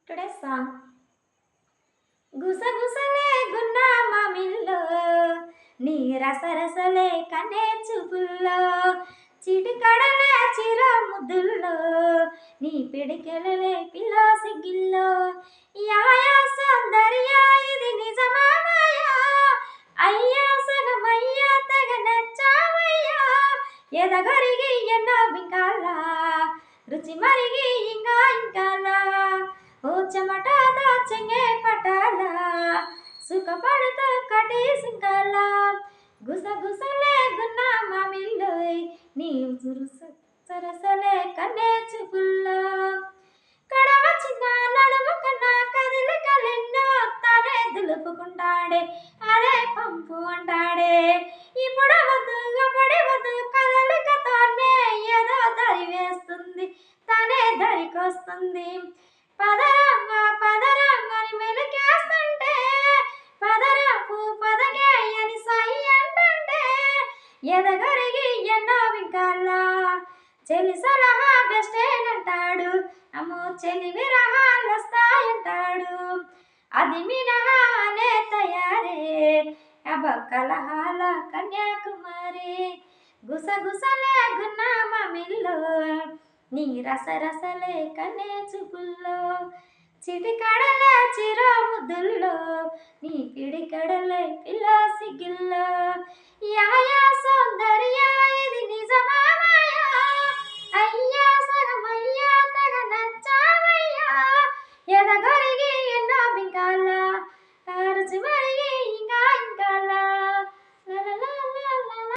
today song గుసగుసలే గున్నా మామిల్లో నీ రసరసలే కనే చూపుల్లో చిటికడలే చిర ముద్దుల్లో నీ పిడికెలలే పిల్ల సిగ్గిల్లో యాయా సౌందర్య ఇది నిజమామయ్యా అయ్యా సగమయ్యా తెగ నచ్చావయ్యా ఎదగరిగి ఎన్నో బింకాలా రుచి మరిగి ఇంకా ఇంకాలా ఓ చెమట దాచెంగే పటాల సుఖపడుతూ కటి సింకాల గుసగుసలే గున్నా మామిల్లోయ్ నీ సరసలే కన్నే చూపుల్లో కడవ చిన్న నడుము కన్నా కదిలికలెన్నో తానే దులుపుకుంటాడే అరే పంపు అంటాడే ఇప్పుడు వద్దు అప్పటి వద్దు కదలికతోనే ఏదో దరి వేస్తుంది తనే దరికొస్తుంది పదరంగా పదరంగని మెలికేస్తుంటే పదరాపు పదగే అని సాయి అంటుంటే ఎదగరిగి ఎన్నో వింకాలా చెలి సలహా బెస్టేనంటాడు అమ్మో చెలి విరహాలు వస్తాయంటాడు అది మినహానే తయారే అబ కలహాల కన్యాకుమారి గుసగుసలే గున్నామ మిల్లో నీ రసరసలే కనే చూపుల్లో చిటికడలే చిరో ముద్దుల్లో నీ పిడికడలే పిల్ల సిగ్గిల్లో యాయా సౌందర్య